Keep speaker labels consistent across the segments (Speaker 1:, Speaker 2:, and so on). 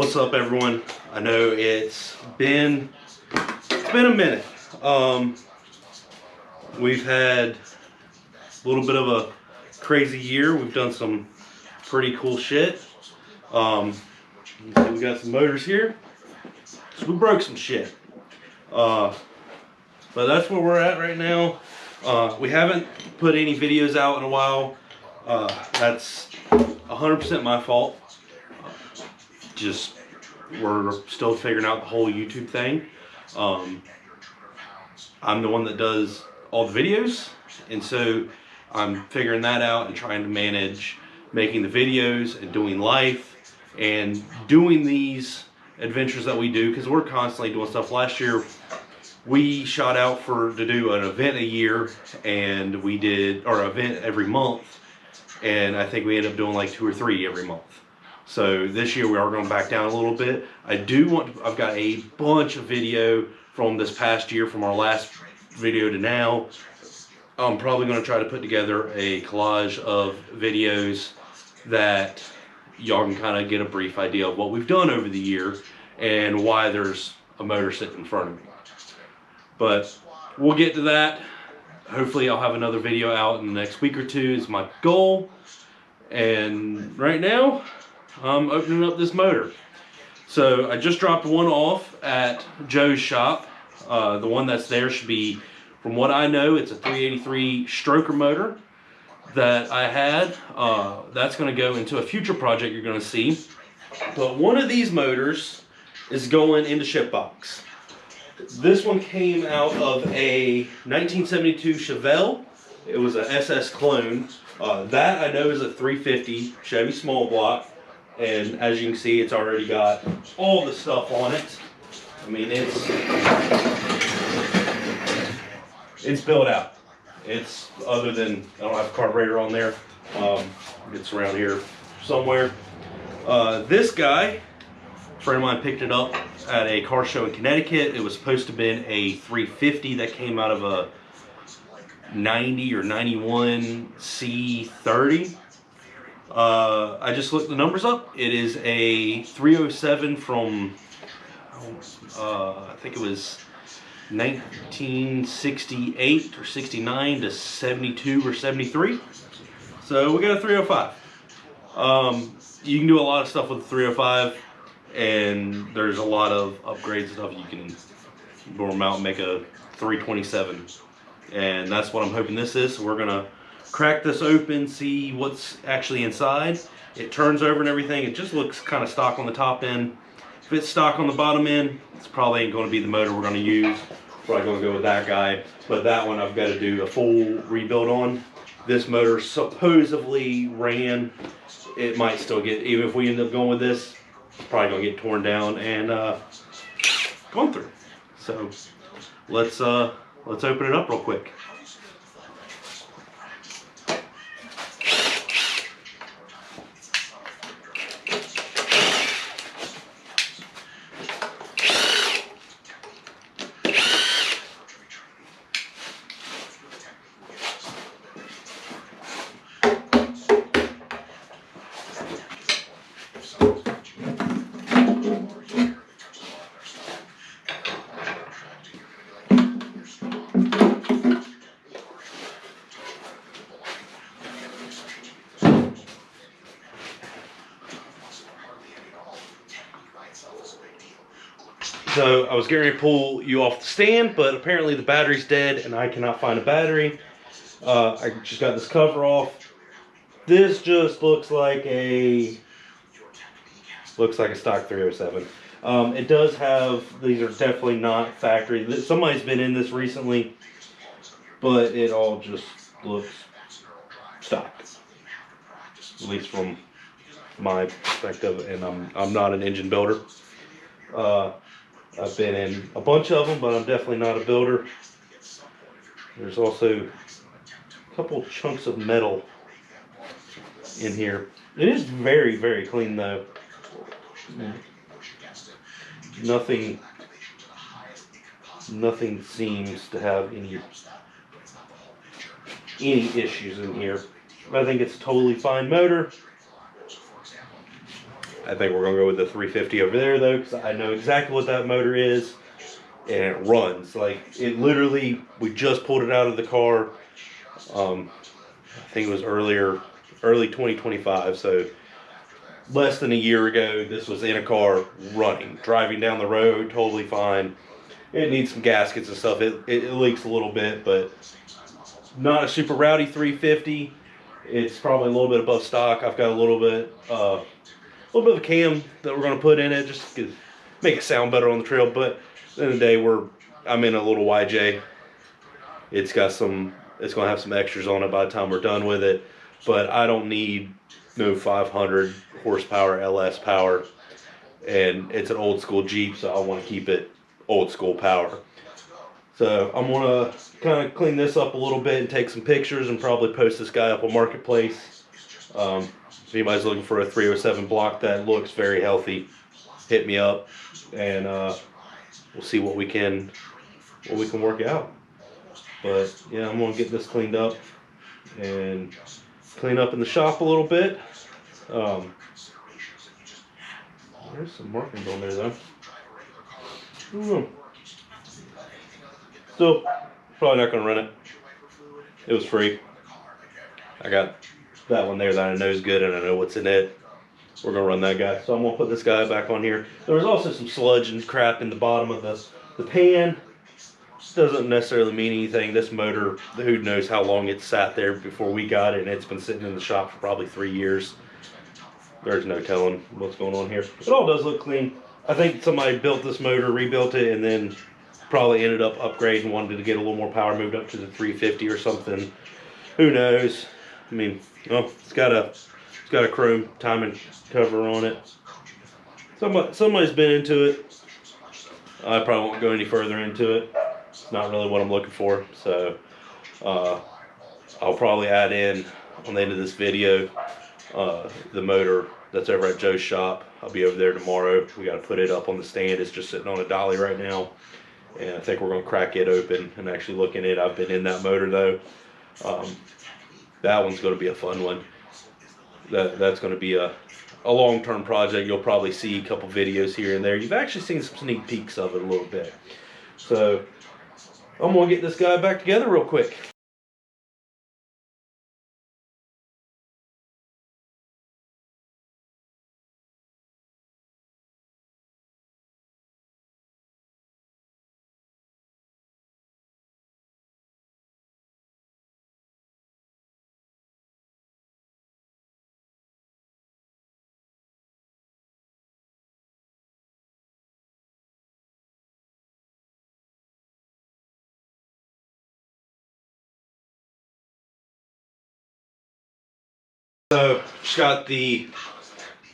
Speaker 1: What's up, everyone? I know it's been a minute. We've had a little bit of a crazy year. We've done some pretty cool shit. We got some motors here, so we broke some shit. But that's where we're at right now. We haven't put any videos out in a while. That's 100% my fault. Just we're still figuring out the whole YouTube thing. I'm the one that does all the videos, and so I'm figuring that out and trying to manage making the videos and doing life and doing these adventures that we do, because we're constantly doing stuff. Last year we shot out to do an event a year, and we did, or an event every month, and I think we ended up doing like 2 or 3 every month. So this year we are going back down a little bit. I've got a bunch of video from this past year, from our last video to now. I'm probably going to try to put together a collage of videos that y'all can kind of get a brief idea of what we've done over the year and why there's a motor sitting in front of me. But we'll get to that. Hopefully I'll have another video out in the next week or two is my goal. And right now I'm opening up this motor. So I just dropped one off at Joe's shop. The one that's there should be, from what I know, it's a 383 stroker motor that I had. That's going to go into a future project you're going to see. But one of these motors is going into ship box. This one came out of a 1972 Chevelle. It was an SS clone. That I know is a 350 Chevy small block. And as you can see, it's already got all the stuff on it. I mean, it's built out. It's, other than I don't have a carburetor on there. It's around here somewhere. This guy, a friend of mine picked it up at a car show in Connecticut. It was supposed to have been a 350 that came out of a 90 or 91 C30. I just looked the numbers up. It is a 307 from, I think it was 1968 or 69 to 72 or 73. So we got a 305. You can do a lot of stuff with the 305, and there's a lot of upgrades and stuff. You can bore them out and make a 327, and that's what I'm hoping this is. So we're gonna crack this open, see what's actually inside. It turns over and everything. It just looks kind of stock on the top end. If it's stock on the bottom end, it's probably ain't going to be the motor we're going to use. Probably going to go with that guy. But that one I've got to do a full rebuild on. This motor supposedly ran. It might still get, even if we end up going with this, it's probably going to get torn down and gone through. So let's open it up real quick. So I was getting ready to pull you off the stand, but apparently the battery's dead and I cannot find a battery. I just got this cover off. This just looks like a stock 307. It does have, these are definitely not factory. Somebody's been in this recently, but it all just looks stock, at least from my perspective. And I'm not an engine builder. I've been in a bunch of them, but I'm definitely not a builder. There's also a couple chunks of metal in here. It is very, very clean though. Nothing seems to have any issues in here. I think it's a totally fine motor. I think we're gonna go with the 350 over there though, because I know exactly what that motor is, and it runs. Like, it literally, we just pulled it out of the car. I think it was early 2025, so less than a year ago. This was in a car running, driving down the road, totally fine. It needs some gaskets and stuff. It leaks a little bit, but not a super rowdy 350. It's probably a little bit above stock. I've got a little bit of a cam that we're going to put in it just to make it sound better on the trail. But at the end of the day, I'm in a little YJ. It's going to have some extras on it by the time we're done with it. But I don't need no 500 horsepower LS power. And it's an old school Jeep, so I want to keep it old school power. So I'm going to kind of clean this up a little bit and take some pictures and probably post this guy up on Marketplace. If anybody's looking for a 307 block that looks very healthy, hit me up, and we'll see what we can work out. But yeah, I'm gonna get this cleaned up and clean up in the shop a little bit. There's some markings on there though. Still, probably not gonna run it. It was free. I got that one there that I know is good and I know what's in it. We're gonna run that guy. So I'm gonna put this guy back on here. There was also some sludge and crap in the bottom of the pan. Doesn't necessarily mean anything. This motor, who knows how long it sat there before we got it, and it's been sitting in the shop for probably 3 years. There's no telling what's going on here. It all does look clean. I think somebody built this motor, rebuilt it, and then probably ended up upgrading, wanted to get a little more power, moved up to the 350 or something. Who knows? I mean, well, it's got a chrome timing cover on it. Somebody's been into it. I probably won't go any further into it. It's not really what I'm looking for. So I'll probably add in on the end of this video the motor that's over at Joe's shop. I'll be over there tomorrow. We got to put it up on the stand. It's just sitting on a dolly right now, and I think we're going to crack it open and actually look in it. I've been in that motor though. That one's going to be a fun one. That's going to be a long-term project. You'll probably see a couple videos here and there. You've actually seen some sneak peeks of it a little bit. So I'm going to get this guy back together real quick. So just got the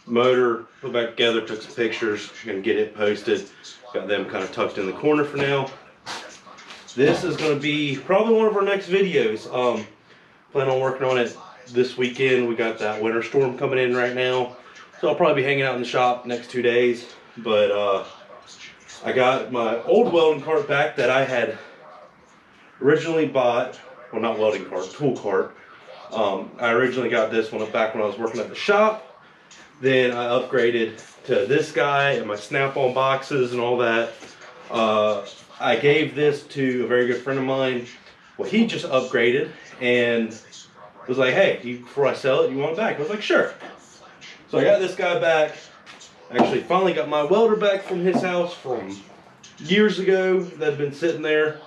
Speaker 1: motor put back together, took some pictures, gonna get it posted. Got them kind of tucked in the corner for now. This is gonna be probably one of our next videos. Plan on working on it this weekend. We got that winter storm coming in right now, so I'll probably be hanging out in the shop next 2 days. But I got my old welding cart back that I had originally bought. Well, not welding cart, tool cart. I originally got this one back when I was working at the shop. Then I upgraded to this guy and my snap-on boxes and all that. I gave this to a very good friend of mine. Well, he just upgraded and was like, hey, before I sell it, you want it back? I was like, sure. So I got this guy back. Actually, finally got my welder back from his house from years ago that had been sitting there.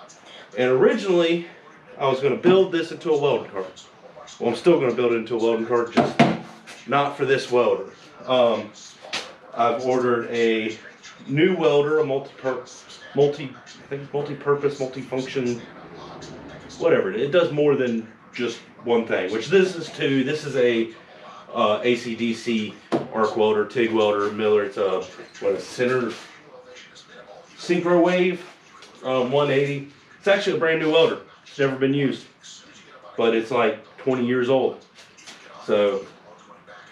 Speaker 1: And originally, I was going to build this into a welding cart. Well, I'm still going to build it into a welding cart, just not for this welder. I've ordered a new welder, a multi-purpose, multifunction, whatever. It does more than just one thing, which this is too. This is a AC/DC arc welder, TIG welder, Miller. It's a center synchro wave 180. It's actually a brand new welder. It's never been used, but it's like 20 years old. So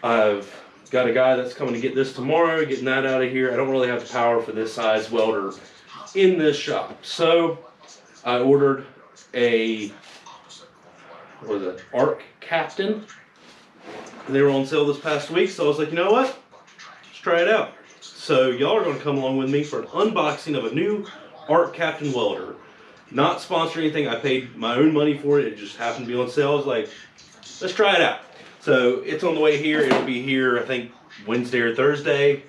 Speaker 1: I've got a guy that's coming to get this tomorrow, getting that out of here. I don't really have the power for this size welder in this shop. So I ordered a, what was it, Arc Captain. They were on sale this past week, so I was like, you know what? Let's try it out. So y'all are going to come along with me for an unboxing of a new Art Captain welder. Not sponsored or anything. I paid my own money for it. It just happened to be on sale. I was like, let's try it out. So it's on the way here. It'll be here, I think, Wednesday or Thursday.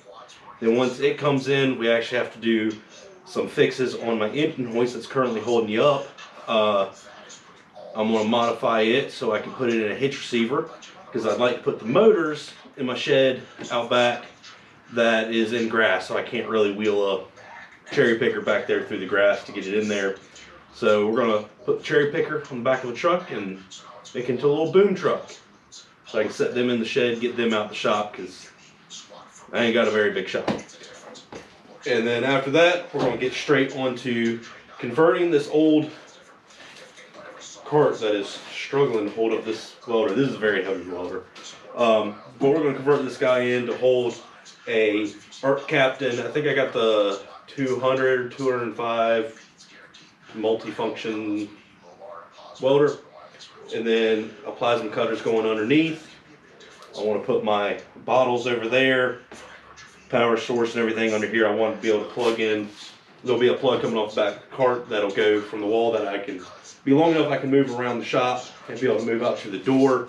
Speaker 1: Then once it comes in, we actually have to do some fixes on my engine hoist that's currently holding you up. I'm going to modify it so I can put it in a hitch receiver, because I'd like to put the motors in my shed out back that is in grass, so I can't really wheel a cherry picker back there through the grass to get it in there. So we're going to put the cherry picker on the back of a truck and make it into a little boom truck, so I can set them in the shed, get them out the shop, because I ain't got a very big shop. And then after that, we're going to get straight onto converting this old cart that is struggling to hold up this welder. This is a very heavy welder. But we're going to convert this guy in to hold a Art Captain. I think I got the 205 multi-function welder. And then a plasma cutter's going underneath. I want to put my bottles over there, power source and everything under here. I want to be able to plug in. There'll be a plug coming off the back of the cart that'll go from the wall that I can be long enough I can move around the shop and be able to move out to the door.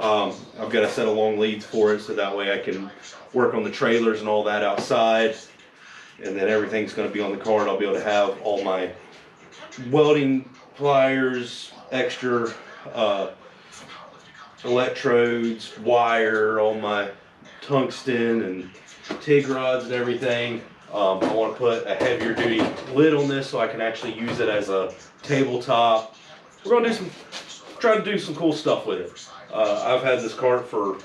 Speaker 1: I've got a set of long leads for it, so that way I can work on the trailers and all that outside. And then everything's going to be on the cart. I'll be able to have all my welding pliers, extra electrodes, wire, all my tungsten and TIG rods and everything. I want to put a heavier duty lid on this so I can actually use it as a tabletop. We're going to try to do some cool stuff with it. I've had this cart for,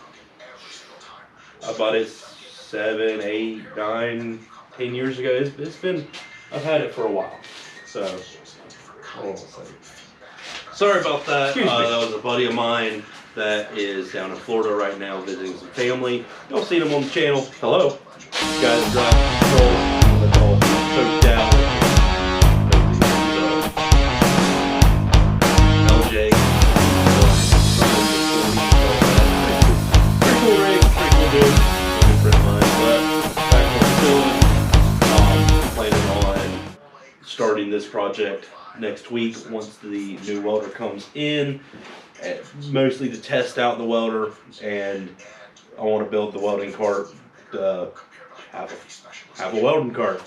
Speaker 1: I bought it 7, 8, 9, 10 years ago. It's been, I've had it for a while. So, hold on a second. Sorry about that. That was a buddy of mine that is down in Florida right now visiting some family. Y'all seen him on the channel. Hello. Guys drive control. That's all choked out. LJ. Pretty cool rig, pretty cool dude. Good friend of mine. But back on the facility, planning on starting this project next week once the new welder comes in. Mostly to test out the welder, and I want to build the welding cart. Have a welding cart,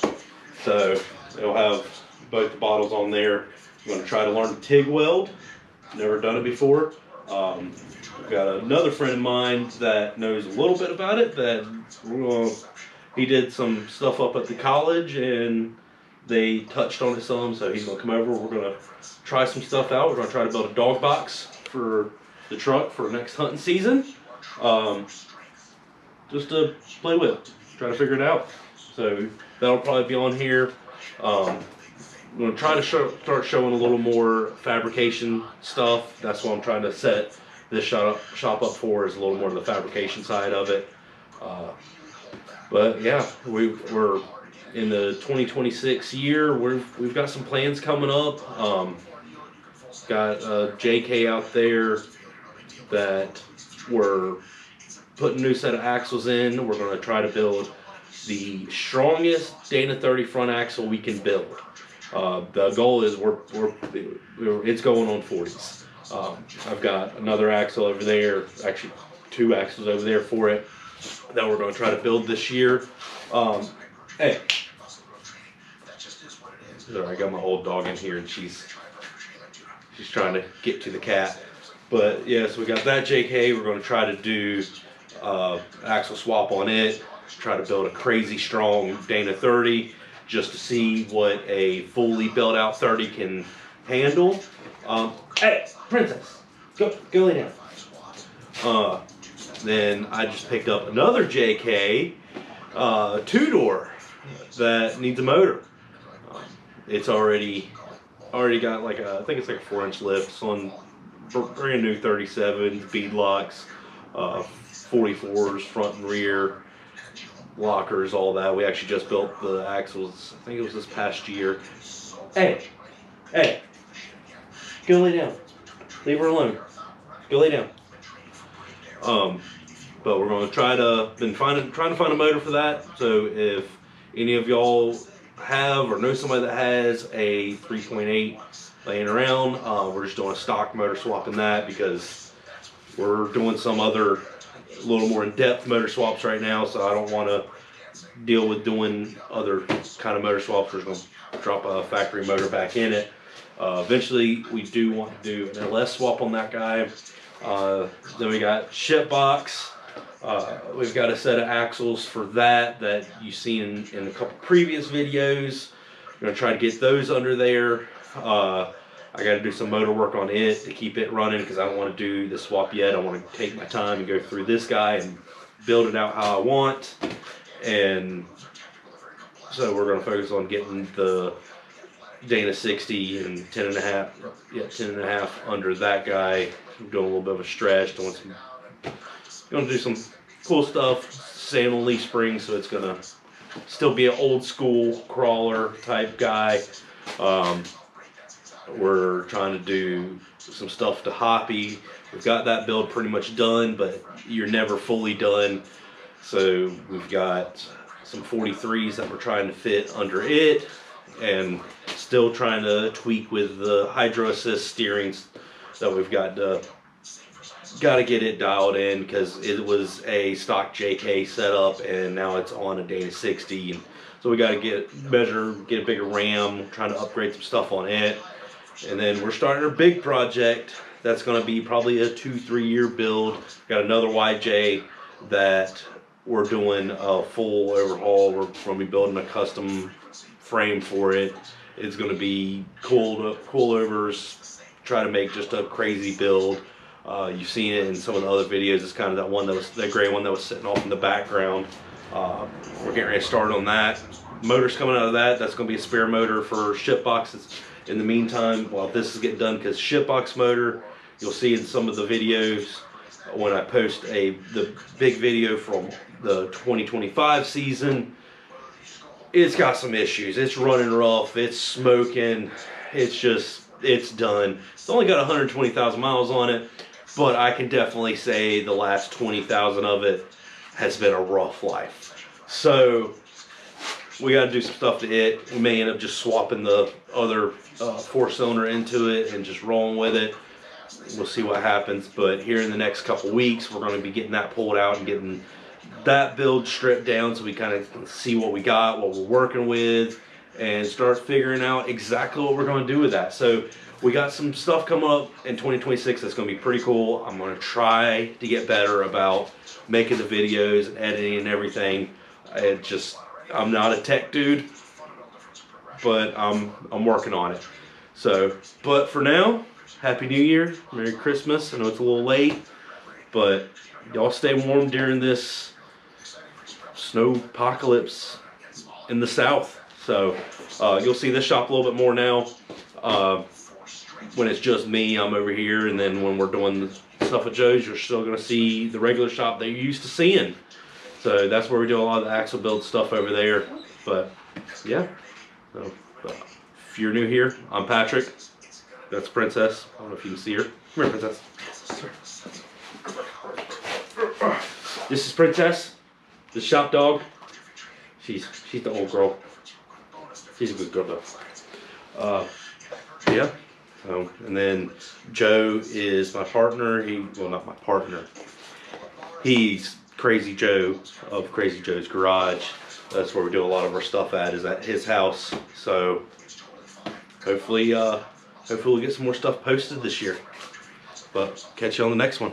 Speaker 1: so it'll have both the bottles on there. I'm going to try to learn to TIG weld. Never done it before. I've got another friend of mine that knows a little bit about it. He did some stuff up at the college, and they touched on it some. So he's going to come over. We're going to try some stuff out. We're going to try to build a dog box for the truck for next hunting season. Just to play with, try to figure it out. So that'll probably be on here. I'm going to try to start showing a little more fabrication stuff. That's what I'm trying to set this shop up for, is a little more of the fabrication side of it. But yeah, we're in the 2026 year. We've got some plans coming up. Got a JK out there that we're putting a new set of axles in. We're going to try to build the strongest Dana 30 front axle we can build. The goal is it's going on 40s. I've got another axle over there, actually 2 axles over there for it, that we're going to try to build this year. Hey, sorry, I got my old dog in here and she's trying to get to the cat. But yeah, so we got that JK. We're going to try to do axle swap on it, try to build a crazy strong Dana 30 just to see what a fully built out 30 can handle. Hey, princess, go lay down. Then I just picked up another JK 2-door that needs a motor. It's already got like I think it's like a 4-inch lift. It's on brand new 37 bead locks, 44s front and rear, lockers, all that. We actually just built the axles, I think it was this past year. Hey, go lay down. Leave her alone. Go lay down. but we're going to trying to find a motor for that. So if any of y'all have or know somebody that has a 3.8 laying around, we're just doing a stock motor swap in that, because we're doing some other a little more in-depth motor swaps right now, so I don't want to deal with doing other kind of motor swaps. We're just going to drop a factory motor back in it. Eventually we do want to do an LS swap on that guy. Then we got ship box. We've got a set of axles for that you've seen in a couple previous videos. We're gonna try to get those under there. I got to do some motor work on it to keep it running, because I don't want to do the swap yet. I want to take my time and go through this guy and build it out how I want. And so we're going to focus on getting the Dana 60 and 10 and a half under that guy. I'm doing a little bit of a stretch. Going to do some cool stuff. Sand on leaf springs, so it's going to still be an old school crawler type guy. We're trying to do some stuff to Hoppy. We've got that build pretty much done, but you're never fully done. So we've got some 43s that we're trying to fit under it, and still trying to tweak with the hydro assist steerings that we've got to get it dialed in, because it was a stock JK setup and now it's on a Dana 60. And so we got to get a bigger RAM, trying to upgrade some stuff on it. And then we're starting our big project that's going to be probably a 2-3 year build. Got another YJ that we're doing a full overhaul. We're going to be building a custom frame for it. It's going to be coilovers, try to make just a crazy build. You've seen it in some of the other videos. It's kind of that one that gray one that was sitting off in the background. We're getting ready to start on that. Motor's coming out of that. That's going to be a spare motor for ship boxes. In the meantime, while this is getting done, because shipbox motor, you'll see in some of the videos when I post the big video from the 2025 season, it's got some issues. It's running rough, it's smoking, it's done. It's only got 120,000 miles on it, but I can definitely say the last 20,000 of it has been a rough life. So we got to do some stuff to it. We may end up just swapping the other 4-cylinder into it and just rolling with it. We'll see what happens, but here in the next couple weeks we're going to be getting that pulled out and getting that build stripped down, so we kind of see what we got, what we're working with, and start figuring out exactly what we're going to do with that. So we got some stuff coming up in 2026 that's going to be pretty cool. I'm going to try to get better about making the videos and editing and everything. I'm not a tech dude, but I'm working on it. So, but for now, Happy New Year, Merry Christmas. I know it's a little late, but y'all stay warm during this snow apocalypse in the south. So you'll see this shop a little bit more now. When it's just me, I'm over here, and then when we're doing the stuff with Joe's, you're still going to see the regular shop that you're used to seeing. So that's where we do a lot of the axle build stuff over there. But yeah, so, if you're new here, I'm Patrick. That's Princess. I don't know if you can see her. Come here, Princess. This is Princess, the shop dog. She's the old girl. She's a good girl though. Yeah. And then Joe is my partner. Well, not my partner. He's Crazy Joe of Crazy Joe's Garage. That's where we do a lot of our stuff at, is at his house. So hopefully we'll get some more stuff posted this year. But catch you on the next one.